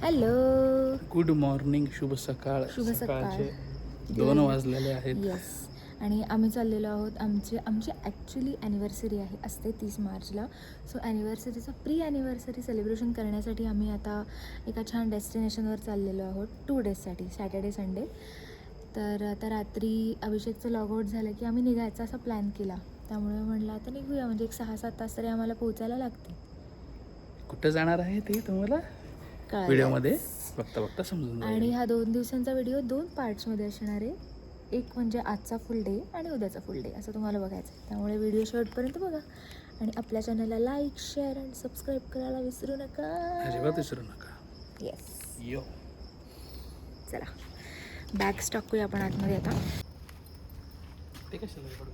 Hello, good morning, शुभ सकाळ. शुभ सकाळ. सकाळचे 2 वाजलेले आहेत. येस. आणि आम्ही चाललेलो आहोत. आमची ॲक्च्युली ॲनिव्हर्सरी असते 30 मार्चला. सो ॲनिव्हर्सरीचं प्री ॲनिव्हर्सरी सेलिब्रेशन करण्यासाठी आम्ही आता एका छान डेस्टिनेशनवर चाललेलो आहोत 2 डेजसाठी, सॅटर्डे संडे. तर आता रात्री अभिषेकचं लॉगआउट झालं की आम्ही निघायचा असा प्लॅन केला. त्यामुळे म्हटलं आता निघूया, म्हणजे एक 6-7 तास तरी आम्हाला पोहोचायला लागते. कुठं जाणार आहे ते तुम्हाला व्हिडिओमध्ये बघता समजून जाईल. आणि हा 2 दिवसांचा व्हिडिओ 2 पार्ट्समध्ये असणार आहे. एक म्हणजे आजचा फुल डे आणि उद्याचा फुल डे असं तुम्हाला बघायचं आहे. त्यामुळे व्हिडिओ शेवटपर्यंत बघा आणि आपल्या चॅनलला लाईक, शेअर आणि सबस्क्राईब करायला विसरू नका. अजिबात विसरू नका. येस. यो, चला बॅग्स टाकूया आपण आतमध्ये आता. ते कशाला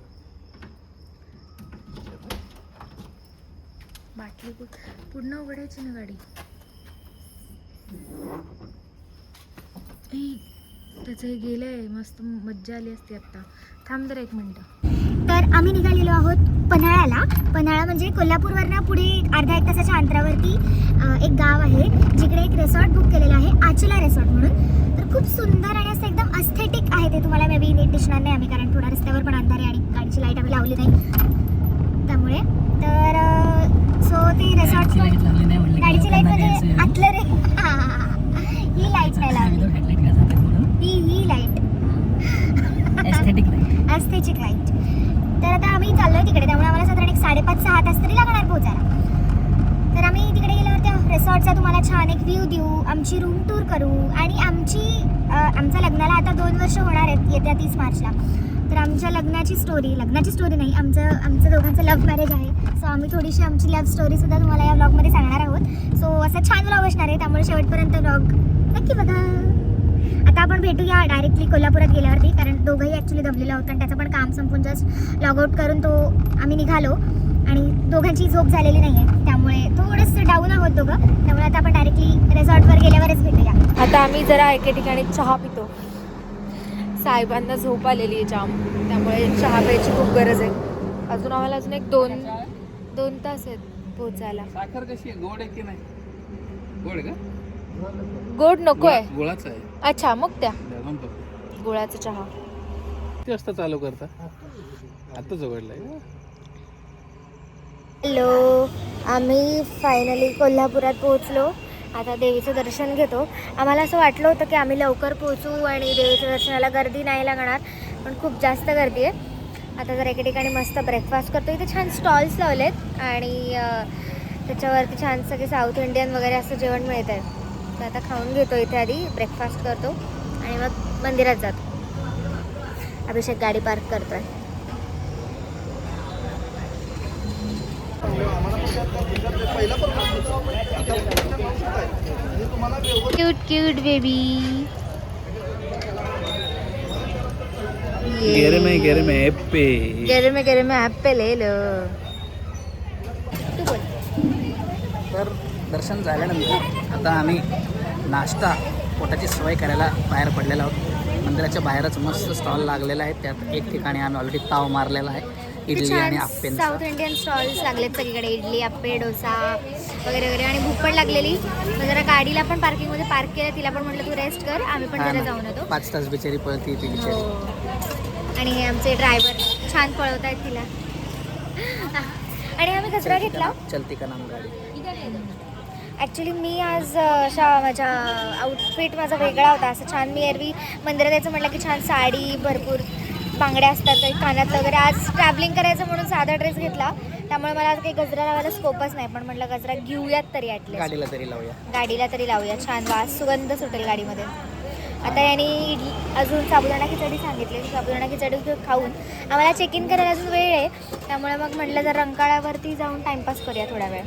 बाटली पूर्ण उघडायची ना गाडी. त्याचं हे गेलंय, मस्त मज्जा आली असती आत्ता. थांब जरा 1 मिनटं. तर आम्ही निघालेलो आहोत पन्हाळ्याला. पन्हाळा म्हणजे कोल्हापूरवरनं पुढे अर्ध्या 1 तासाच्या अंतरावरती एक गाव आहे, जिकडे एक रिसॉर्ट बुक केलेलं आहे, आचला रिसॉर्ट म्हणून. तर खूप सुंदर आणि असं एकदम अस्थेटिक आहे ते. तुम्हाला मे बी नीट दिसणार नाही आम्ही, कारण थोडा रस्त्यावर पण अंधार आहे आणि गाडीची लाईट आम्ही लावली नाही त्यामुळे. तर सो ते रिसॉर्ट, गाडीची लाईट म्हणजे आतलं रे, ही लाईट नाही लावली, ही लाईट एस्थेटिक लाईट. तर आता आम्ही चाललोय तिकडे, त्यामुळे आम्हाला साधारण 5:30-6 तास तरी लागणार पोहोचायला. तर आम्ही तिकडे गेल्यावर त्या रिसॉर्टचा तुम्हाला छान एक व्ह्यू देऊ, आमची रूम टूर करू आणि आमच्या लग्नाला आता 2 वर्ष होणार आहेत येत्या 30 मार्चला. तर आमच्या लग्नाची स्टोरी नाही, आमचं दोघांचं लव्ह मॅरेज आहे. सो आम्ही थोडीशी आमची लव्ह स्टोरीसुद्धा तुम्हाला या व्लॉगमध्ये सांगणार आहोत. सो असं छान व्लॉग असणार आहे, त्यामुळे शेवटपर्यंत व्लॉग नक्की बघा. आता आपण भेटूया डायरेक्टली कोल्हापुरात गेल्यावरती, कारण दोघंही ॲक्च्युली दमलेलो आहोत आणि त्याचं पण काम संपून जस्ट लॉगआउट करून आम्ही निघालो आणि दोघांची झोप झालेली नाही आहे, त्यामुळे थोडंसं डाऊन आहोत दोघं. त्यामुळे आता आपण डायरेक्टली रिसॉर्टवर गेल्यावरच भेटूया. आता आम्ही जरा एके ठिकाणी चहा पितो. साहेबांना झोप आलेली आहे जाम, त्यामुळे चहा प्यायची खूप गरज आहे. आम्हाला एक 2 तास आहेत पोहोचायला. साखर कशी आहे, गोड आहे की नाही? गोड का? गोड नको आहे, गुळाचं आहे. अच्छा मग त्या जाऊन बघ. गुळाचा चहा. किती वाजता चालू करता? आत्ताच उघडलंय. हॅलो, आम्ही फायनली कोल्हापुरात पोहोचलो. आता देवीचं दर्शन घेतो. आम्हाला असं वाटलं होतं की आम्ही लवकर पोहोचू आणि देवीच्या दर्शनाला गर्दी नाही लागणार, पण खूप जास्त गर्दी आहे. आता जर एके ठिकाणी मस्त ब्रेकफास्ट करतो. इथे छान स्टॉल्स लावलेत आणि त्याच्यावरती छान सगळे साऊथ इंडियन वगैरे असं जेवण मिळत आहे. तर आता खाऊन घेतो इथे, आधी ब्रेकफास्ट करतो आणि मग मंदिरात जातो. अभिषेक गाडी पार्क करतोय. Cute baby. गेरे में ऍपल ले लो. तर दर्शन झाल्यानंतर आता आम्ही नाश्ता पोटाची सोय करायला बाहेर पडलेलो आहोत. मंदिराच्या बाहेरच मस्त स्टॉल लागलेला आहे. त्यात एक ठिकाणी आम्ही ऑलरेडी ताव मारलेला आहे, इडली आणि आप्पे. साऊथ इंडियन स्टॉल्स लागलेत सगळीकडे, इडली, आप्पे, डोसा वगैरे वगैरे. आणि भूक पण लागलेली, मग जरा गाडीला पण पार्किंगमध्ये पार्क केलं. तिला पण म्हटलं तू रेस्ट कर, आम्ही पण जरा जाऊन येतो. 5 तास बिचारी पळती ती बिचारी. आणि हे आमचे ड्रायव्हर छान पळवत आहेत तिला. आणि आम्ही कचरा घेतला. चलती का नाम गाडी. ॲक्च्युली मी आज माझा आउटफिट माझा वेगळा होता. असं छान मी एरवी मंदिरात यायचं म्हटलं की छान साडी, भरपूर बांगड्या असतात, काही कानात वगैरे. आज ट्रॅव्हलिंग करायचं म्हणून साधा ड्रेस घेतला, त्यामुळे मला आज काही गजरा लावायला स्कोपच नाही. पण म्हटलं गजरा घेऊयात तरी, ॲटलीस्ट गाडीला तरी लावूया. छान वास, सुगंध सुटेल गाडीमध्ये. आता यांनी अजून साबुदाणा खिचडी सांगितली. साबुदाणा खिचडी खाऊन आम्हाला चेक इन करायला अजून वेळ आहे, त्यामुळे मग म्हटलं जर रंकाळ्यावरती जाऊन टाईमपास करूया थोडा वेळ.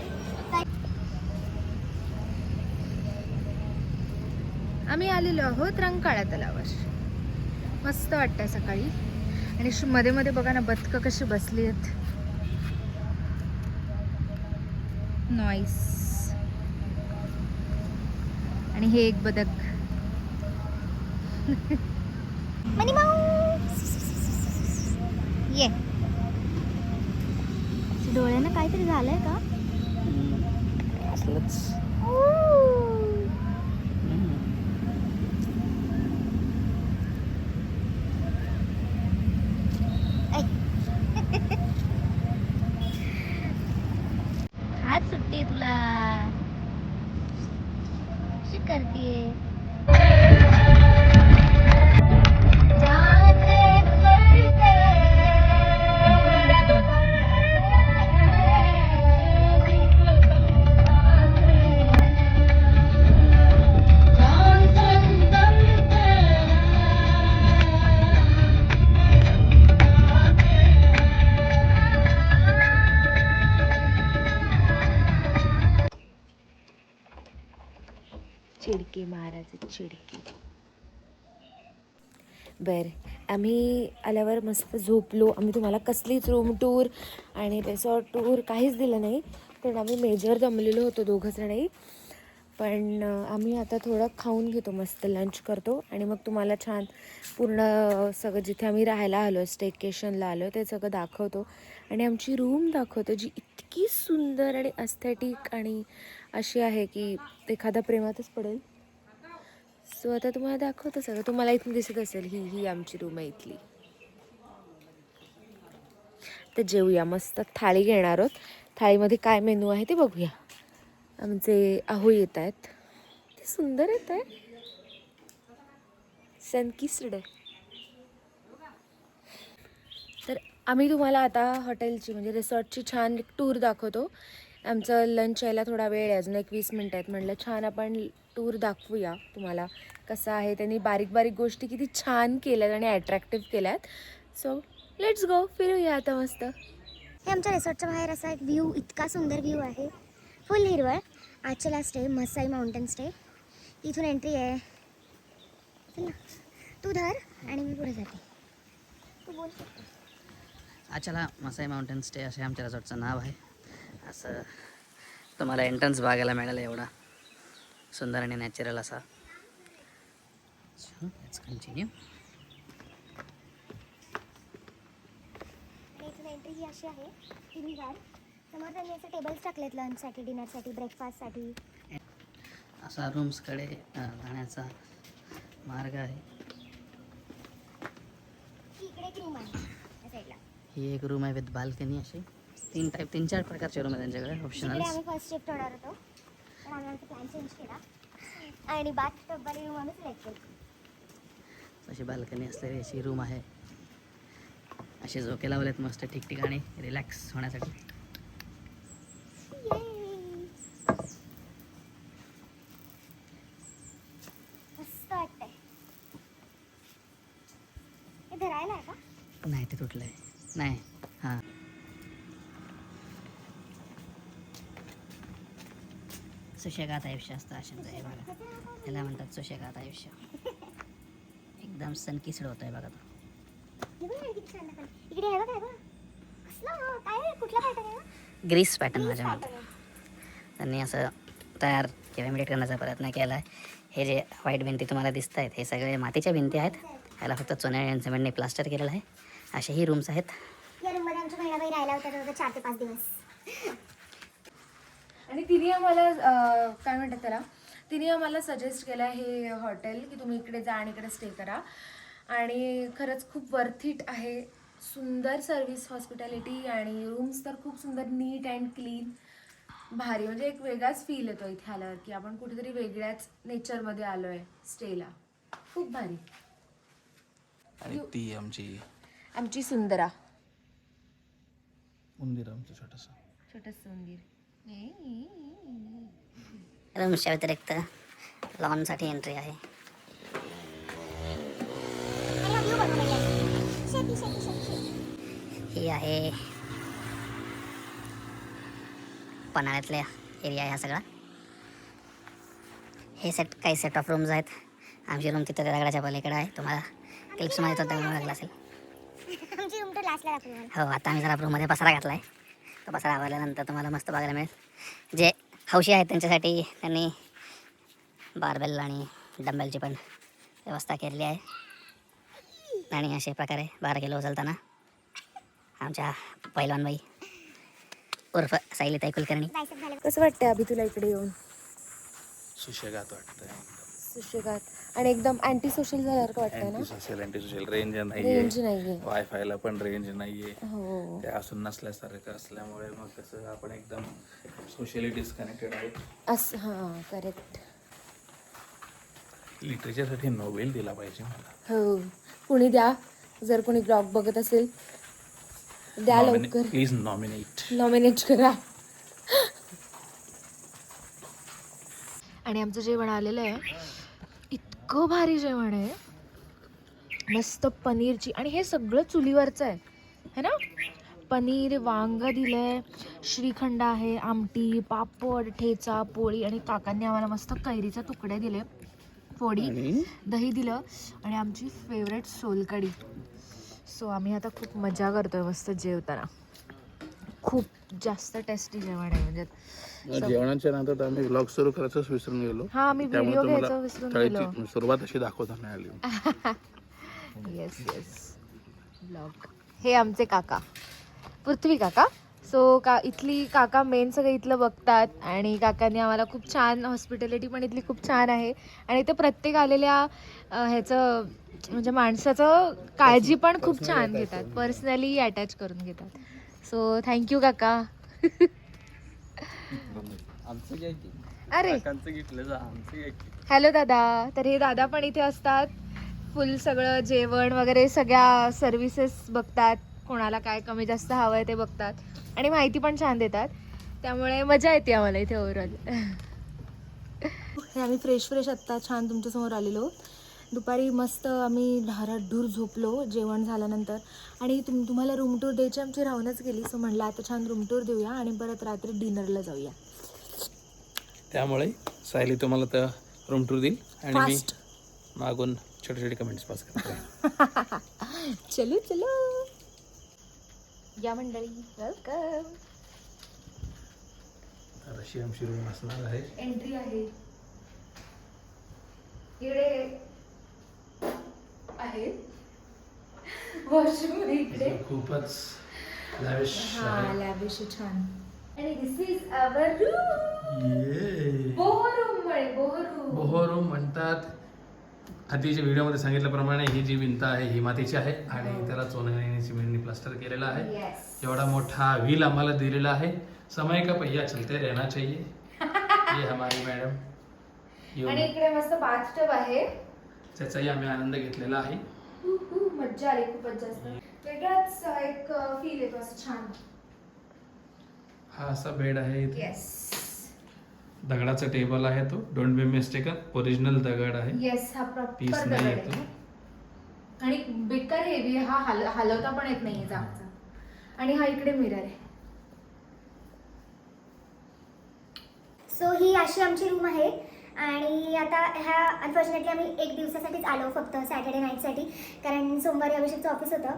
आम्ही आलेलो आहोत रंकाळा तलावावर. मस्त वाटतंय सकाळी. आणि मध्ये मध्ये बघा ना, बदकं कशी बसली आहेत. नॉईस. आणि हे एक बदक. मनी माऊस ये. डोळ्यानं काहीतरी झालंय का? असलंच. म्युझिक करतीये. चिडके महाराज चिडके. बरं, आम्ही आल्यावर मस्त झोपलो. आम्ही तुम्हाला कसलीच रूम टूर आणि रिसॉर्ट टूर काहीच दिलं नाही, कारण आम्ही मेजर जमलेलो होतो दोघंजणही. पण आम्ही आता थोडं खाऊन घेतो, मस्त लंच करतो आणि मग तुम्हाला छान पूर्ण सगळं जिथे आम्ही राहायला आलो, स्टेकेशनला आलो, ते सगळं दाखवतो आणि आमची रूम दाखवतो, जी इतकी सुंदर आणि अस्थेटिक आणि अशी आहे की एखादा प्रेमातच पडेल. सो आता तुम्हाला दाखवतो सगळं. तुम्हाला इथून दिसत असेल, ही आमची रूम आहे इथली. तर जेवूया, मस्त थाळी घेणार आहोत. थाळीमध्ये काय मेनू आहे ते बघूया. आमचे आहो येत आहेत, ते सुंदर येत आहे, सनकिस्ड. तर आम्ही तुम्हाला आता हॉटेलची म्हणजे रिसॉर्टची छान एक टूर दाखवतो. आमचं लंच यायला थोडा वेळ आहे, अजून एक 20 मिनटं आहेत. म्हटलं छान आपण टूर दाखवूया तुम्हाला कसं आहे. त्यांनी बारीक बारीक गोष्टी किती छान केल्यात आणि अट्रॅक्टिव्ह केल्यात. सो लेट्स गो, फिरूया आता मस्त. हे आमच्या रिसॉर्टच्या बाहेर असा एक व्ह्यू, इतका सुंदर व्ह्यू आहे, फुल हिरवळ. आजच्याला स्टे मसाई माउंटेन स्टे. इथून एंट्री आहे. चल ना, तू धर आणि मी पुढे जाते. तू बोल. आचला मसाई माउंटेन स्टे असे आमच्या रिसॉर्टचं नाव आहे. असं तुम्हाला एंट्रन्स बघायला मिळालं, एवढा सुंदर आणि नॅचरल असा. Let's continue. इथून एंट्री ही अशी आहे, तिन्ही गार. समोर त्यांनी असे टेबल्स टाकलेत लंचसाठी, डिनरसाठी, ब्रेकफास्टसाठी. असा रूम्सकडे जाण्याचा मार्ग आहे. इकडे एक रूम आहे या साईडला. ही एक रूम आहे विथ बाल्कनी. अशी 3-4 प्रकारचे रूम आहे त्यांच्याकडे, ऑप्शनल. इकडे आम्ही फर्स्ट शिफ्ट होणार होतो, पण आम्ही आमचा प्लॅन चेंज केला आणि बाथ टबवाली रूम आम्ही सिलेक्ट केली. अशी बाल्कनी असलेली अशी रूम आहे. असे झोके लावलेत मस्त ठिकठिकाणी रिलॅक्स होण्यासाठी. मस्त वाटतंय. हे धरायला आहे का? नाही, ते तुटलं आहे. नाही, हां. सुशेगात आयुष्य असतं अशांचं. हे बघा, त्याला म्हणतात सुशेगात आयुष्य. एकदम सनकिस्ड होत आहे बघा तो. हे बघ ना, किती छान दाखवलं. इकडे आहे बघा, कसलं काय, कुठला पॅटर्न आहे ना? ग्रीस पॅटर्न माझ्या मते त्यांनी असं तयार किंवा इमिटेट करण्याचा प्रयत्न केला आहे. हे जे व्हाईट भिंती तुम्हाला दिसत आहेत, हे सगळे मातीच्या भिंती आहेत. ह्याला फक्त चुन्या आणि सिमेंटने प्लास्टर केलेलं आहे. असे ही रूम्स आहेत. या रूममध्ये आमच्या महिनाभर राहायला होता, जवळजवळ 4 ते 5 दिवस. आणि तिने आम्हाला काय म्हणतात त्याला, तिने आम्हाला सजेस्ट केलं हे हॉटेल की तुम्ही इकडे जा आणि इकडे स्टे करा. आणि खरंच खूप वर्थ इट आहे. सुंदर सर्विस, हॉस्पिटॅलिटी आणि रूम्स तर खूप सुंदर, नीट अँड क्लीन, भारी. म्हणजे एक वेगळाच फील येतो इथे आल्यावर की आपण कुठेतरी वेगळ्याच नेचरमध्ये आलो आहे स्टेला. खूप भारी. आणि ती आमची सुंदरा मंदिर, आमचं छोटंसं मंदिर. रूम्सच्या व्यतिरिक्त लॉनसाठी एंट्री आहे. आणि हा view बनवलेला आहे. शेती. ही आहे पन्हाळ्यातल्या एरिया आहे हा सगळा. हे काही सेट ऑफ रूम्स आहेत. आमची रूम तिथं दगडाच्या पलीकडे आहे. तुम्हाला क्लिप्समध्ये तो दगड लागला असेल. आमची रूम तर लास्टला दाखवली. हो, आता आम्ही जरा रूममध्ये पसारा घातला आहे. तो पसारा आवरल्यानंतर तुम्हाला मस्त बघायला मिळेल. जे हौशी आहेत त्यांच्यासाठी त्यांनी बारबेल आणि डंबेलची पण व्यवस्था केलेली आहे. आणि अशा प्रकारे 12 किलो उचलताना आमच्या पैलवानबाई उर्फ सायलीताई कुलकर्णी. बायसेप झालं. कसं वाटतंय अभि तुला इकडे येऊन? सुशेगात वाटतंय. सुशेगात आणि एकदम अँटी सोशल झाल्यासारखं वाटतंय ना? अँटी सोशल रेंज रेंज नाहीये. वायफायला पण रेंज नाहीये. हो, ते असून नसल्यासारखं असल्यामुळे मग कसं आपण एकदम सोशली डिस्कनेक्टेड आहोत. असं. हां, करेक्ट. लिटरेचरसाठी नोबेल दिला पाहिजे मला. हो, कुणी द्या, जर कोणी ब्लॉग बघत असेल द्या लवकर, प्लीज नॉमिनेट. नॉमिनेट करा. आणि आमचं जेवण आलेलं आहे, इतकं भारी जेवण आहे, मस्त पनीरची, आणि हे सगळं चुलीवरचं आहे ना. पनीर, वांग दिलंय, श्रीखंड आहे, आमटी, पापड, ठेचा, पोळी, आणि काकांनी आम्हाला मस्त कैरीचे तुकडे दिले, पोळी, दही दिलं, आणि आमची फेवरेट सोलकढी. सो आम्ही आता खूप मजा करतोय मस्त जेवताना. खूप जास्त टेस्टी जेवण आहे. म्हणजे जेवणाच्या नंतर आम्ही व्लॉग सुरू करायचंच विसरून गेलो. हा, आम्ही व्हिडिओ घ्यायचं विसरून गेलो. थाळीची सुरुवात अशी दाखवता नाही आली. Yes blog. हे आमचे काका, पृथ्वी काका. सो इथली काका मेन सगळं इथलं बघतात, आणि काकांनी आम्हाला खूप छान, हॉस्पिटॅलिटी पण इथली खूप छान आहे, आणि ते प्रत्येक आलेल्या ह्याचं म्हणजे माणसाचं काळजी पण खूप छान घेतात, पर्सनली अटॅच करून घेतात. सो थँक्यू काका. अरे हॅलो दादा. तर हे दादा पण इथे असतात, फुल सगळं जेवण वगैरे सगळ्या सर्विसेस बघतात, कोणाला काय कमी जास्त हवं आहे ते बघतात, आणि माहिती पण छान देतात, त्यामुळे मजा येते आम्हाला इथे ओव्हरऑल. हे आम्ही फ्रेश आत्ता छान तुमच्यासमोर आलेलो. दुपारी मस्त आम्ही ढाराढूर झोपलो जेवण झाल्यानंतर, आणि तुम्हाला रूम टूर द्यायची आमची राहूनच गेली. सो म्हणलं आता छान रूम टूर देऊया, आणि परत रात्री डिनरला जाऊया. त्यामुळे सायली तुम्हाला तर रूम टूर देईल, आणि मी मागून छोटे छोटे कमेंट्स पास करतो. चलो चलो या मंडळी, वेलकम. तर अशी आमची रूम असणार आहे. एंट्री आहे इकडे आहे, वॉशरूम इकडे. खूपच लॅविश आहे. लॅविश छान. आणि this is our room. Boho room. Boho room म्हणतात. आधीच्या व्हिडिओमध्ये सांगितल्याप्रमाणे ही जी भिंत आहे ही मातीची आहे, आणि त्याला चोनणी सिमेंटनी प्लास्टर केलेला आहे. एवढा मोठा व्हील आम्हाला दिलेला आहे. समय का पहिया चलते रहना चाहिए. ये हमारी मॅडम. आणि इकडे मस्त बाथटब आहे, त्याचाही आम्ही आनंद घेतलेला आहे. मज्जा आली खूपच जास्त. वेगळाच एक फील येतो असं छान. हा असा बेड आहे. येस. दगडाचा टेबल आहे तो. डोंट बी मिस्टेकन, ओरिजिनल दगड आहे. येस, हा पीस प्रॉपर नाही दगड येतो. आहे, आणि बेकार हेवी. हा हलवता पण येत नाहीये जागचा. आणि हा इकडे मिरर आहे. सो ही अशी आमची रूम आहे. आणि आता ह्या अनफॉर्च्युनेटली आम्ही एक दिवसासाठीच आलो, फक्त सॅटर्डे नाईटसाठी, कारण सोमवारी अभिषेकचं ऑफिस होतं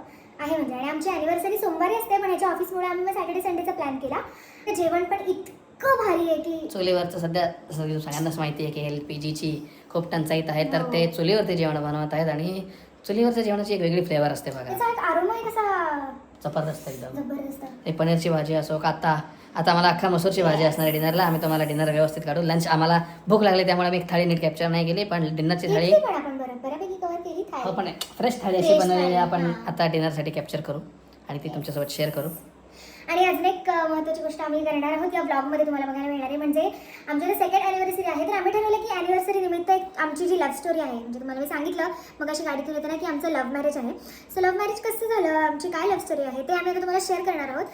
आहे म्हणजे, आणि आमची ॲनिव्हर्सरी सोमवारी असते, पण ह्याच्या ऑफिसमुळे आम्ही मग सॅटर्डे संडेचा प्लॅन केला. तर जेवण पण इतकं भारी आहे की चुलीवरचं सध्या सगळ्यांनाच माहिती आहे की LPGची खूप टंचाईत आहे, तर ते चुलीवरती जेवण बनवत आहेत, आणि चुलीवरच्या जेवणाची एक वेगळी फ्लेवर असते बघा. त्याचा एक आरोमा आहे कसा जबरदस्त एकदम. जबरदस्त. ते पनीरची भाजी असो का आता मला अख्खा मसूरची भाजी असणार आहे डिनरला. आम्ही तुम्हाला डिनर व्यवस्थित काढू. लंच आम्हाला भूक लागली त्यामुळे आम्ही एक थाळी नीट कॅप्चर नाही केली, पण डिनरची थाळी पण आपण बऱ्यापैकी कव्हर केली थाळी. हो, पण फ्रेश थाळी अशी बनवलेली आपण आता डिनरसाठी कॅप्चर करू, आणि ती तुमच्यासोबत शेअर करू. आणि अजून एक महत्त्वाची गोष्ट आम्ही करणार आहोत या ब्लॉगमध्ये तुम्हाला बघायला मिळणार आहे, म्हणजे आमची सेकंड ॲनिव्हर्सरी आहे. तर आम्ही ठरवलं की ॲनिव्हर्सरी निमित्त एक आमची जी लव्ह स्टोरी आहे, म्हणजे तुम्हाला मी सांगितलं मग अशी गाडीतून येताना की आमचं लव्ह मॅरेज आहे. सो लव्ह मॅरेज कसं झालं, आमची काय लव्ह स्टोरी आहे ते आम्ही आता तुम्हाला शेअर करणार आहोत.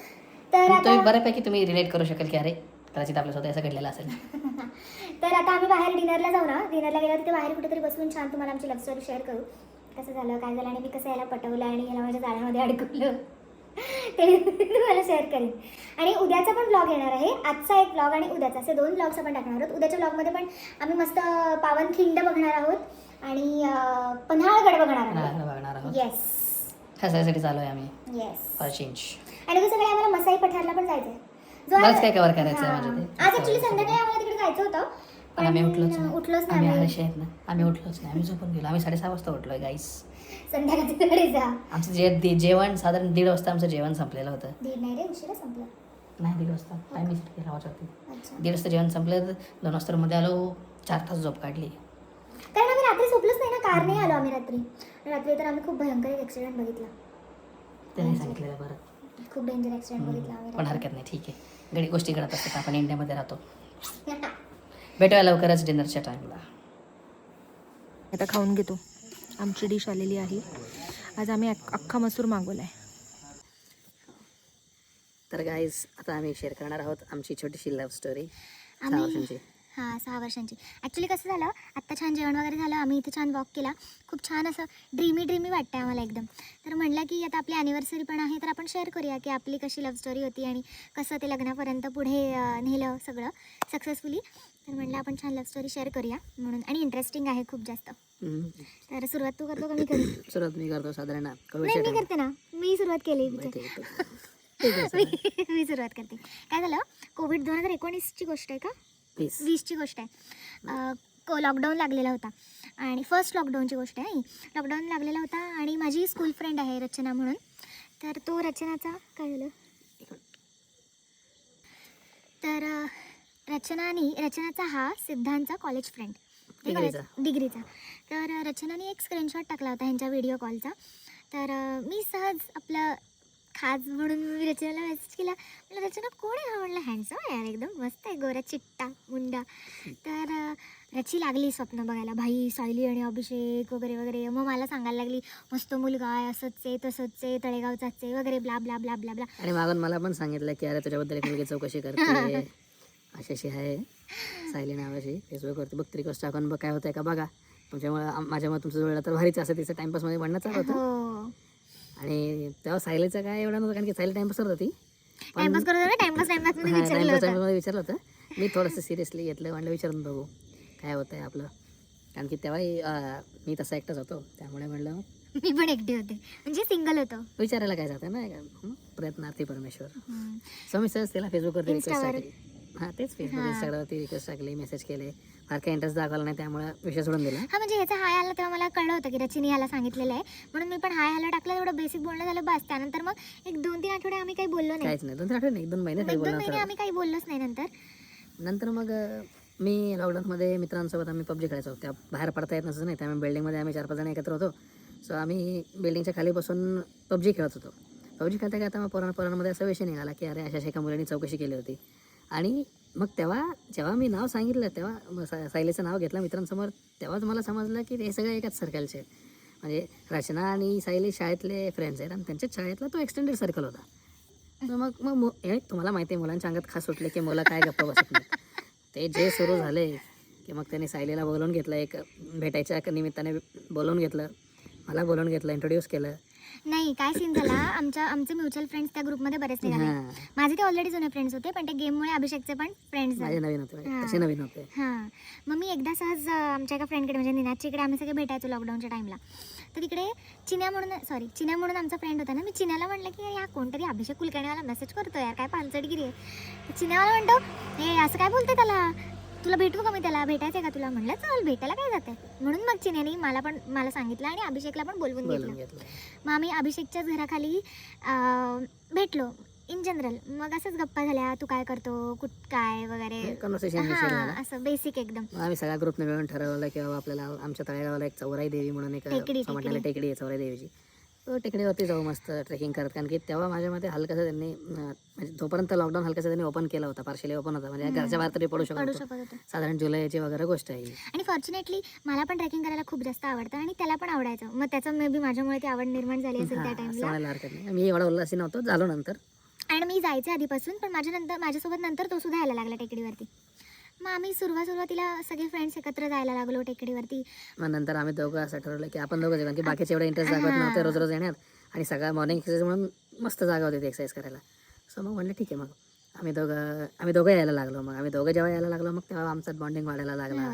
तर आता बऱ्यापैकी तुम्ही रिलेट करू शकेल की अरे कदाचित आपल्यासोबत असं घडलेलं असेल. तर आता आम्ही बाहेर डिनरला जाऊ ना. डिनरला गेल्यावर तिथे बाहेर कुठेतरी बसून छान तुम्हाला आमची लव्ह स्टोरी शेअर करू, कसं झालं काय झालं, आणि मी कसं याला पटवलं आणि याला माझ्या जाळ्यामध्ये अडकवलं ते तुम्हाला शेअर करेन. आणि उद्याचा पण ब्लॉग येणार आहे. आजचा एक ब्लॉग आणि उद्याचा, असे 2 ब्लॉग्स आपण टाकणार आहोत. उद्याच्या ब्लॉगमध्ये पण आम्ही मस्त पावनखिंड बघणार आहोत, आणि पन्हाळगड बघणार आहोत. येस, ह्यासाठी चालू आहे आम्ही. Yes, for change. आणि दुसरं काही आम्हाला मसाई पठारला पण जायचं आहे. बरंच काय कव्हर करायचं आहे माझ्या ते. आज ॲक्च्युली संध्याकाळी आम्हाला तिकडे जायचं होतं, पण आम्ही उठलोच नाही. आहेत ना, आम्ही उठलोच नाही, आम्ही झोपून गेलो. आम्ही 6:30 वाजता उठलोय गाईस. संध्याकाळी तिकडे जा. आमचं जेवण साधारण 1:30 वाजता आमचं जेवण संपलेलं होतं. नाही रे, उशिरा संपलं. नाही 1:30 वाजता टाइम केला होता. अच्छा, 1:30 वाजता जेवण संपलं, 2 वाजता मध्ये आलो, 4 तास झोप काढली. कारण आम्ही रात्री झोपलोच नाही ना, कारने आलो आम्ही रात्री तर आम्ही खूप भयंकर एक ॲक्सिडेंट बघितला. त्यांनी सांगितलेलं बरं, खूप डेंजर ॲक्सिडेंट बघितला आम्ही पण हरकत नाही, ठीक आहे. गोष्टी घडत असतात, आपण इंडियामध्ये राहतो. भेटूया लवकरच डिनरच्या टाइमला. आता खाऊन घेतो. आमची डिश आलेली आहे. आज आम्ही अख्खा मसूर मागवला आहे. तर गाईज आता आम्ही शेअर करणार आहोत आमची छोटीशी लव्ह स्टोरी 6 आम्ही वर्षांची. हां 6 वर्षांची. ॲक्च्युली कसं झालं, आत्ता छान जेवण वगैरे झालं, आम्ही इथे छान वॉक केला, खूप छान असं ड्रीमी वाटतं आम्हाला एकदम. तर म्हटलं की आता आपली ॲनिव्हर्सरी पण आहे, तर आपण शेअर करूया की आपली कशी लव्ह स्टोरी होती आणि कसं ते लग्नापर्यंत पुढे नेलं सगळं सक्सेसफुली. तर म्हटलं आपण छान लव्ह स्टोरी शेअर करूया म्हणून, आणि इंटरेस्टिंग आहे खूप जास्त. तर सुरुवात तू करतो का मी करू? सुरुवात मी करतो साधारण नाही मी करते ना, मी सुरुवात केली. मी सुरुवात करते. काय झालं, कोविड 2019ची गोष्ट आहे का 20ची गोष्ट आहे. लॉकडाऊन लागलेला होता आणि फर्स्ट लॉकडाऊनची गोष्ट आहे. लॉकडाऊन लागलेला होता आणि माझी स्कूल फ्रेंड आहे रचना म्हणून. तर तो रचनाचा काय झालं, तर रचनाचा हा सिद्धांतचा कॉलेज फ्रेंड डिग्रीचा. तर रचनाने एक स्क्रीनशॉट टाकला होता ह्यांच्या व्हिडिओ कॉलचा. तर मी सहज आपलं खास म्हणून मी रचनाला मेसेज केला, म्हटलं रचना कोण आहे हा? म्हणलं हँडसम आहे यार, एकदम मस्त आहे, गोरा चिट्टा मुंडा. तर रची लागली स्वप्न बघायला, भाई सायली आणि अभिषेक वगैरे वगैरे. मग मला सांगायला लागली मस्त मुलगा आहे, असंच आहे तसंच आहे, तळेगावचाच आहे वगैरे blah blah blah blah blah. आणि मागून मला पण सांगितलं की अरे तुझ्याबद्दल एक मुलगी चौकशी करते, अशी आहे सायली नावाची, फेसबुकवरती बघ रिक्वेस्ट टाकून बघ काय होतंय का बघा. तुमच्यामुळे माझ्यामुळे तुमचं जुळलं तर भारीच, असं तिचं टाइमपासमध्ये म्हणणं चालू होतं. हो आणि तेव्हा सायलीचं काय एवढं नव्हतं, कारण की सायली टाइमपास करत होती. टाइमपास करत होता, टाइमपास विचारलं होतं. विचारलं होतं मी, थोडंसं सिरियसली घेतलं, म्हणलं विचारून बघू काय होतंय आपलं. कारण की तेव्हाही मी तसा एकटाच होतो, त्यामुळे म्हणलं मी पण एकटी होते, म्हणजे सिंगल होतो. विचारायला काय जातं ना, प्रयत्नार्थी परमेश्वर. सो मी सहज तिला फेसबुकवरती रिक्वेस्ट टाकली. हां तेच फेसबुक इंस्टाग्रामवरती रिक्वेस्ट टाकली, मेसेज केले, फार काही इंटरेस्ट दाखवला नाही, त्यामुळे विषय सोडून दिला. हा म्हणजे ह्याचा हाय आला तेव्हा मला कळलं होतं की रचिनी ह्याला सांगितलेलं आहे, म्हणून मी पण हाय हॅलो टाकलं, एवढं बेसिक बोलणं झालं बस. त्यानंतर मग एक 2-3 आठवडे आम्ही काही बोललो नाही, काहीच नाही, 2-3 आठवडे नाही, 2 महिने काही 1-2 बोलणं महिने होतं. आम्ही काही बोललोच नाही. नंतर मग मी लॉकडाऊनमध्ये मित्रांसोबत आम्ही पबजी खेळायचो. त्या बाहेर पडता येत नसतं नाही, त्यामुळे बिल्डिंगमध्ये आम्ही 4-5 जण एकत्र होतो. सो आम्ही बिल्डिंगच्या खाली बसून पबजी खेळत होतो. पबजी खेळता खेळता मग पोरांमध्ये असा विषय निघाला की अरे अशा एका मुलांनी चौकशी केली होती. आणि मग तेव्हा जेव्हा मी नाव सांगितलं, तेव्हा सायलीचं नाव घेतलं मित्रांसमोर, तेव्हाच मला समजलं की हे सगळे एकाच सर्कलचे. म्हणजे रचना आणि सायली शाळेतले फ्रेंड्स आहेत आणि त्यांच्याच शाळेतला तो एक्सटेंडेड सर्कल होता. तर मग हे तुम्हाला माहिती आहे, मुलांच्या अंगात खास सुटले की मुलं काय गप्पा बसत नाहीत. ते जे सुरू झाले की मग त्यांनी सायलीला बोलवून घेतलं, एक भेटायच्या निमित्ताने बोलवून घेतलं, मला बोलवून घेतलं, इंट्रोड्यूस केलं. नाही काय सीन झाला, आमचे म्युच्युअल फ्रेंड्स त्या ग्रुपमध्ये बरेच निघाले. माझे ते ऑलरेडी जुने फ्रेंड्स होते, पण ते गेममुळे अभिषेकचे पण फ्रेंड्स झाले. नवीन होते. हां मग मी एकदा सहज आमच्या एका फ्रेंडकडे, म्हणजे निनादच्या इकडे आम्ही सगळे भेटायचो लॉकडाऊनच्या टाईमला. तर तिकडे चिन्या म्हणून आमचा फ्रेंड होता ना, मी चिन्याला म्हटलं की या कोणतरी अभिषेक कुलकर्णीवाला मेसेज करतो यार, काय पानचटगिरी आहे. तर चिन्यावाला म्हणतो हे असं काय बोलते त्याला, तुला भेटू का मी, त्याला भेटायचं आहे का तुला. म्हणलं चल भेटायला काय जाते. म्हणून मग चिन्याने मला सांगितलं आणि अभिषेकला पण बोलवून घेतलं. मग आम्ही अभिषेकच्याच घराखाली भेटलो इन जनरल. मग असंच गप्पा झाल्या, तू काय करतो, काय वगैरे कन्व्हर्सेशन असं बेसिक एकदम. आम्ही सगळ्या ग्रुपने मिळून ठरवलं की आपल्याला आमच्या तळेगावाला एक चौराई देवी म्हणून एक टेकडी आहे चौराई देवीची. तो टेकडीवरती जाऊ मस्त ट्रेकिंग करत. कारण की तेव्हा माझ्या मते हलकंसं त्यांनी, म्हणजे जोपर्यंत लॉकडाऊन हलकंसं त्यांनी ओपन केला होता, पार्शली ओपन होता, म्हणजे घरच्या बाहेर तरी पडू शकत होतं. साधारण जुलैची वगैरे गोष्ट आहे. आणि फॉर्च्युनेटली मला पण ट्रेकिंग करायला खूप जास्त आवडतं आणि त्याला पण आवडायचं. मग त्याचं मे बी माझ्यामुळे ती आवड निर्माण झाली असेल त्या टाइमला. हरकत नाही, मी एवढा उल्हासी नव्हतो, झालो नंतर. आणि मी जायचे आधीपासून, पण माझ्यासोबत नंतर तो सुद्धा यायला लागला टेकडीवरती. मग आम्ही सुरुवातीला सगळे फ्रेंड्स एकत्र जायला लागलो टेकडीवरती. मग नंतर आम्ही दोघं असं ठरवलं की आपण दोघं, कारण की बाकीचे एवढे इंटरेस्ट दाखवत नव्हते रोज येण्यात, आणि सगळ्या मॉर्निंग एक्सरसाइज म्हणून मस्त जागा होती ती एक्सरसाइज करायला. सो मग म्हणलं ठीक आहे, मग आम्ही दोघं यायला लागलो. मग आम्ही दोघं जेव्हा यायला लागलो, मग तेव्हा आमचा बॉन्डिंग वाढायला लागला.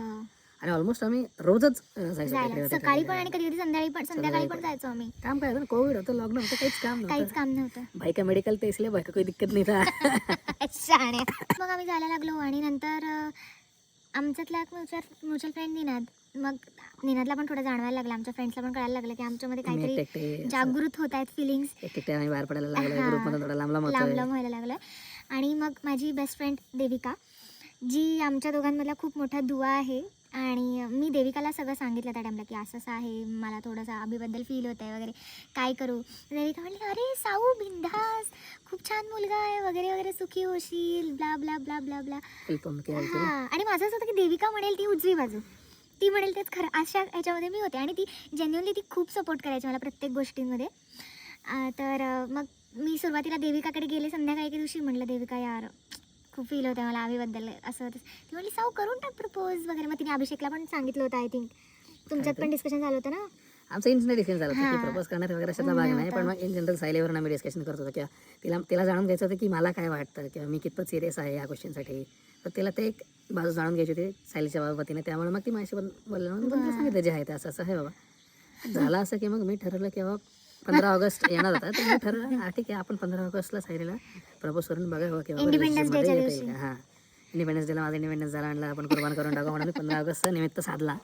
आणि ऑलमोस्ट आम्ही रोजच सकाळी पण आणि कधी संध्याकाळी पण जायचो आम्ही. काम काय होतं, कोविड होतं, लॉकडाऊन होतं, काहीच काम नव्हतं. भाई का मेडिकल ते इसलिए भाई का कोई दिक्कत नाही था. मग आम्ही जायला लागलो. आणि नंतर आमच्यातला एक म्युच्युअल फ्रेंड मग निनादला पण थोडं जाणवायला लागलं, आमच्या फ्रेंड्सला पण कळायला लागलं की आमच्यामध्ये काहीतरी जागृत होत आहेत फिलिंग्स. आम्ही बाहेर पडायला लागलो, ग्रुपमध्ये थोडा लांब व्हायला लागलं. आणि मग माझी बेस्ट फ्रेंड देविका, जी आमच्या दोघांमधला खूप मोठा दुवा आहे. आणि मी देविकाला सगळं सांगितलं त्या टाईमला की असं आहे, मला थोडंसं अभिबद्दल फील होत आहे वगैरे, काय करू. देविका म्हणली अरे साऊ बिंदास, खूप छान मुलगा आहे वगैरे वगैरे, सुखी होशील, blah blah blah blah blah. आणि माझं असं होतं की देविका म्हणेल ती उजवी बाजू, ती म्हणेल तेच खरं, अशा ह्याच्यामध्ये मी होते. आणि ती जेन्युअनली ती खूप सपोर्ट करायची मला प्रत्येक गोष्टींमध्ये. मग मी सुरुवातीला देविकाकडे गेले संध्याकाळी एके दिवशी, म्हटलं देविका यार खूप फील होतं मला आवीबद्दल असं. ती म्हणली साऊ करून टाक प्रपोज वगैरे. मग तिने अभिषेकला पण सांगितलं होतं, आय थिंक तुमच्यात पण डिस्कशन झालं होतं ना. आमचं इंजिनियर डिस्कशन झालं होतं की हां. प्रपोज करण्यात वगैरे अशाचा भाग नाही, पण मग इन जनरल सायलीवरून आम्ही डिस्कशन करत होतो किंवा तिला जाणून घ्यायचं होतं की मला काय वाटतं किंवा मी कितपत सिरियस आहे या गोष्टींसाठी. तर तिला ते एक बाजू जाणून घ्यायची होती सायलीच्या बाबतीने. त्यामुळे मग ती माझ्याशी पण बोललं, मग तुला सांगितलं जे आहे ते असं असं आहे बाबा. झालं असं की मग मी ठरवलं की बाबा 15 ऑगस्ट येणार होता, तर मी ठरवलं हा ठीक आहे आपण 15 ऑगस्टला सायलीला प्रपोज करून बघावं किंवा Independence Day च्या दिवशी. हां इंडिपेंडन्स डेला माझा इंडिपेंडन्स झाला, आणला आपण कुर्बान करून टाकू म्हणून 15 ऑगस्टचा निमित्त साधला.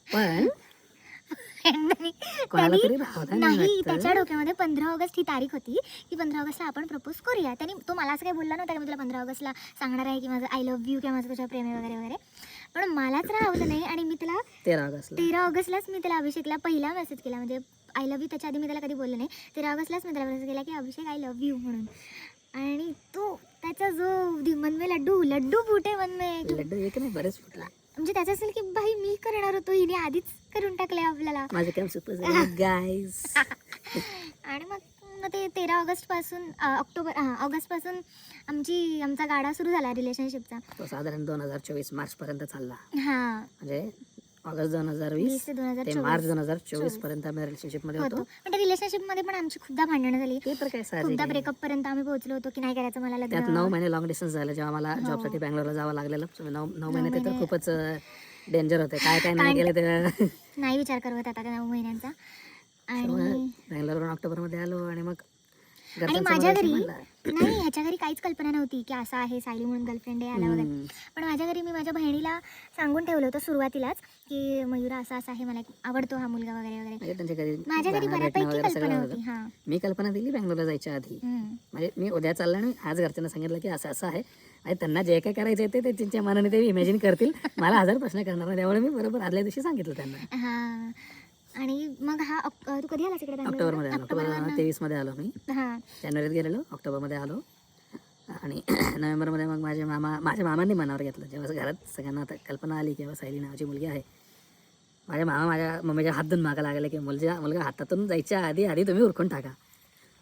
पण कोणाला तरी राहता नाही, वाटतं. त्याच्या डोक्यामध्ये 15 ऑगस्ट ही तारीख होती की 15 ऑगस्टला आपण प्रपोज करूया. त्याने तो मला असं काही बोलला नव्हता की मी तुला 15 ऑगस्टला सांगणार आहे की माझं आय लव्ह यू किंवा माझं तुझ्या प्रेम आहे वगैरे वगैरे. पण मलाच राहवलं नाही आणि मी त्याला 13 ऑगस्टला 13 ऑगस्टलाच मी त्याला अभिषेकला पहिला मेसेज केला. म्हणजे आय लव्ह यू त्याच्या आधी मी त्याला कधी बोलले नाही. 13 ऑगस्टलाच मी त्याला मेसेज केला की अभिषेक आय लव्ह यू म्हणून. आणि तो त्याचा जो मन में लड्डू फुटे मन में, लड्डू एक नाही बरेच फुटला. म्हणजे त्याचं असेल की भाई मी करणार होतो, हिने आधीच करून टाकले आपल्याला. माझं काम सुपर झालं गाईज. आणि मग ते 13 ऑगस्टपासून ऑगस्टपासून आमचा गाडा सुरू झाला रिलेशनशिपचा. तो साधारण 2024 मार्चपर्यंत चालला. हां, म्हणजे ऑगस्ट 2020 20 ते ते 2024 मार्च 2024 पर्यंत आम्ही रिलेशनशिपमध्ये होतो. होतो. पण त्या रिलेशनशिपमध्ये पण आमची खूपदा भांडणं झाली, ते तर काय साहजिक खूपदा आहे. ब्रेकअप पर्यंत आम्ही पोहोचलो होतो की नाही करायचं मला त्यात लग्न. 9 महिने लॉंग डिस्टन्स झालं जेव्हा मला हो. जॉबसाठी बँगलोरला जावं लागलेलं. 9 महिने ते तर महिने. खूपच डेंजर होते. काय नाही केलं ते. नाही विचार करत आता त्या 9 महिन्यांचा. आणि बँगलोरवरून ऑक्टोबरमध्ये आलो आणि मग आणि घरच्यांसमोर माझ्या अशी घरी म्हणलं. नाही, ह्याच्या घरी काहीच कल्पना नव्हती की असं आहे सायली म्हणून गर्लफ्रेंड आहे आला वगैरे. पण माझ्या घरी मी माझ्या बहिणीला सांगून ठेवलं होतं सुरुवातीलाच की मयुरा असा आहे, मला एक आवडतो हा मुलगा वगैरे वगैरे. म्हणजे त्यांच्या घरी माझ्या घरी जाणं, भेटणं बऱ्यापैकी वगैरे सगळं कल्पना होतं. होती. हां. मी कल्पना दिली बँगलोरला जायच्या आधी. म्हणजे मी उद्या चाललं आणि आज घरच्यांना सांगितलं की असं असं आहे आणि त्यांना जे काय करायचं आहे ते त्यांच्या मनाने ते इमॅजिन करतील. मला 1000 प्रश्न करणार नाही. त्यामुळे मी बरोबर आदल्या दिवशी सांगितलं त्यांना. हां. आणि मग तू कधी आलास इकडे ऑक्टोबरमध्ये आलो. ऑक्टोबर 23 मध्ये आलो मी. हां. जानेवारीत गेलेलो, ऑक्टोबरमध्ये आलो आणि नोव्हेंबरमध्ये मग माझ्या मामांनी मनावर घेतलं. जेव्हा घरात सगळ्यांना आता कल्पना आली की सायली नावाची मुलगी आहे. माझ्या मामा माझ्या मम्मीच्या हात धुवून मागा लागले की मुलगा हातातून जायच्या आधी तुम्ही उरकून टाका.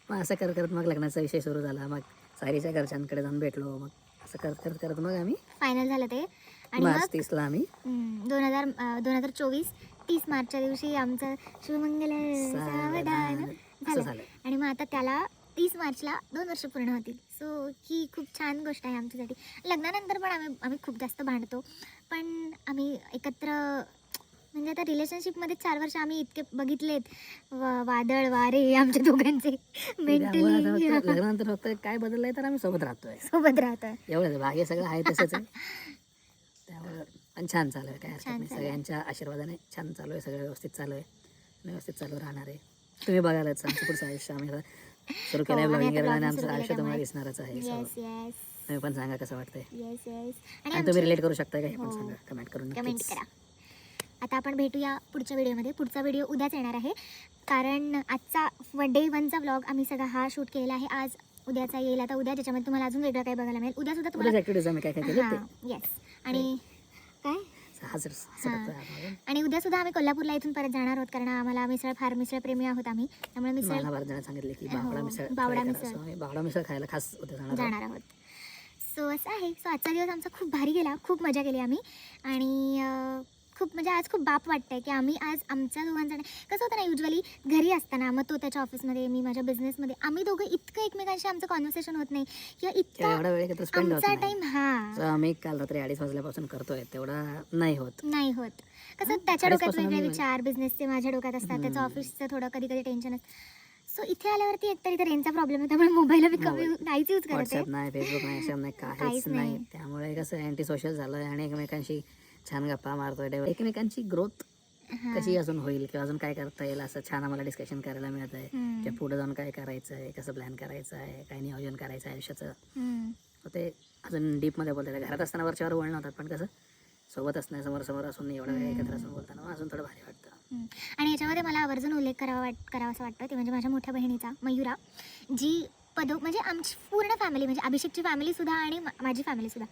मग असं करत मग लग्नाचा विषय सुरू झाला. मग सायलीच्या घरच्यांकडे जाऊन भेटलो. मग असं करत मग आम्ही फायनल झालं ते. आणि मार्च 30ला आम्ही 2024 30 मार्चच्या दिवशी आमचं शिवमंगल सावधान असं झालं. झालं. आणि मग आता त्याला 30 मार्चला 2 वर्ष पूर्ण होतील. सो ही खूप छान गोष्ट आहे आमच्यासाठी. लग्नानंतर पण आम्ही खूप जास्त भांडतो, पण आम्ही एकत्र म्हणजे आता रिलेशनशिपमध्ये 4 वर्ष आम्ही इतके बघितलेत वादळ वारे आमच्या दोघांचे मेंटली लग्नानंतर फक्त काय बदललंय तर आम्ही सोबत राहतोय. सोबत राहतो. एवढंच बाकी सगळं आहे तसंच आहे. त्यामुळं पण छान चालू आहे, काय हरकत छान नाही. चालू आहे. सगळ्यांच्या आशीर्वादाने छान चालू आहे, सगळं व्यवस्थित चालू आहे, व्यवस्थित चालू राहणार आहे. तुम्ही बघायलाच आमचं पुढचं आयुष्य आम्ही आता सुरू केलं आहे, हो, आम्ही ब्लॉगिंग आता करायला आणि vlogging आमचं सुरू आयुष्य केलं तुम्हाला त्यामुळे. दिसणारच आहे. येस येस तुम्ही पण सांगा कसं वाटतंय येस येस. आणि तुम्ही रिलेट करू शकता का हे पण हो. सांगा कमेंट करून कमेंट नक्कीच. करा. आता आपण भेटूया पुढच्या व्हिडिओमध्ये. पुढचा व्हिडिओ उद्याच येणार आहे, कारण आजचा डे 1चा व्लॉग आम्ही सगळा हा शूट केलेला आहे. आज उद्याचा येईल. आता उद्या ज्याच्यामध्ये तुम्हाला अजून वेगळं काही बघायला मिळेल. उद्या सुद्धा उद्याच तुम्हाला ॲक्टिव्हिटीज आम्ही काय काय केले ते येस. आणि काय आणि उद्या सुद्धा आम्ही कोल्हापूरला इथून परत जाणार आहोत, कारण आम्हाला मिसळ प्रेमी आहोत आम्ही. त्यामुळे मिसळ मला बऱ्याच जण सांगितले की बावडा हो, मिसळ बावडा try करा. मिसळ. So आम्ही बावडा मिसळ खायला खास उद्या जाणार आहोत. जाणार आहोत. सो असं आहे. सो आजचा दिवस आमचा खूप भारी गेला, खूप मजा केली आम्ही. आणि खूप म्हणजे आज खूप बाप वाटतंय की आम्ही आज आमच्या दोघांचं कसं होतं ना, युजली घरी असताना मग तो त्याच्या ऑफिसमध्ये मी माझ्या बिझनेसमध्ये, आम्ही दोघं इतकं एकमेकांशी आमचं कॉन्व्हर्सेशन होत नाही किंवा किंवा इतका एवढा वेळ एकत्र स्पेंड होत आमचा नाही. टाइम So आम्ही काल रात्री 2:30 वाजल्यापासून करतोय तेवढा नाही होत. कसं त्याच्या डोक्यात 2:30 वेगळे आम्ही- विचार बिझनेसचे माझ्या डोक्यात असतात, त्याचं ऑफिसचं थोडं कधी कधी टेन्शन असतं. सो इथे आल्यावरती एकतर इथे रेंजचा प्रॉब्लेम आहे, त्यामुळे मोबाईल मी कमी नाहीच यूज करते. व्हॉट्सअप नाही, फेसबुक नाही, इंस्टाग्राम नाही, काहीच काहीच नाही. नाही. त्यामुळे कसं अँटी सोशल झालं आहे आणि एकमेकांशी छान गप्पा मारतोय. एकमेकांची ग्रोथ कशी अजून होईल किंवा अजून काय करता येईल असं छान आम्हाला डिस्कशन करायला मिळत आहे. किंवा पुढे जाऊन काय करायचं आहे, कसं प्लॅन करायचं आहे, काय नियोजन करायचं आहे आयुष्याचं. तर ते अजून डीपमध्ये बोलतात. घरात असताना वरच्यावर बोलणं होतात, पण कसं सोबत असणं, समोर असून एवढं वेळ एकत्र असून बोलताना अजून थोडं भारी वाटतं. आणि याच्यामध्ये मला आवर्जून उल्लेख करावासा वाटतो ते म्हणजे माझ्या मोठ्या बहिणीचा, मयुरा, जी म्हणजे आमची पूर्ण फॅमिली, म्हणजे अभिषेकची फॅमिलीसुद्धा आणि माझी फॅमिलीसुद्धा,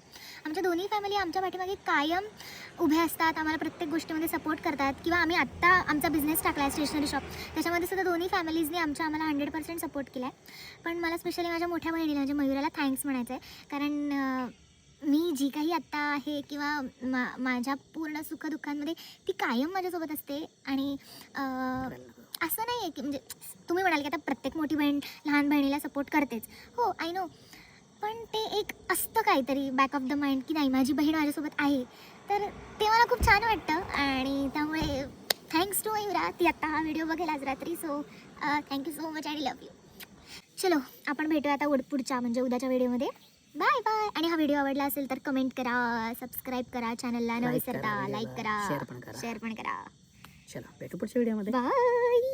आमच्या दोन्ही फॅमिली आमच्या पाठीमागे कायम उभे असतात, आम्हाला प्रत्येक गोष्टीमध्ये सपोर्ट करतात. किंवा आम्ही आत्ता आमचा बिझनेस टाकला आहे स्टेशनरी शॉप, त्याच्यामध्ये सुद्धा दोन्ही फॅमिलीजने आम्हाला 100% सपोर्ट केला आहे. पण मला स्पेशली माझ्या मोठ्या बहिणीला, म्हणजे मयुराला थँक्स म्हणायचं आहे. कारण मी जी काही आत्ता आहे किंवा माझ्या पूर्ण सुखदुःखांमध्ये ती कायम माझ्यासोबत असते. आणि असं नाही आहे की, म्हणजे तुम्ही म्हणाल की आता प्रत्येक मोठी बहीण लहान बहिणीला सपोर्ट करतेच, हो आय नो, पण ते एक असतं काहीतरी बॅक ऑफ द माइंड की नाही माझी बहीण माझ्यासोबत आहे, तर ते मला खूप छान वाटतं. आणि त्यामुळे थँक्स टू मयुरा, ती आत्ता हा व्हिडिओ बघेल आज रात्री. सो थँक्यू सो मच, आणि लव्ह यू. चलो आपण भेटूया आता पुढच्या म्हणजे उद्याच्या व्हिडिओमध्ये. Bye bye. आणि हा व्हिडिओ आवडला असेल तर कमेंट करा, सबस्क्राईब करा चॅनलला, न विसरता लाईक करा, शेअर पण करा. शेअर पण करा. चला भेटू पुढच्या व्हिडिओमध्ये. बाय.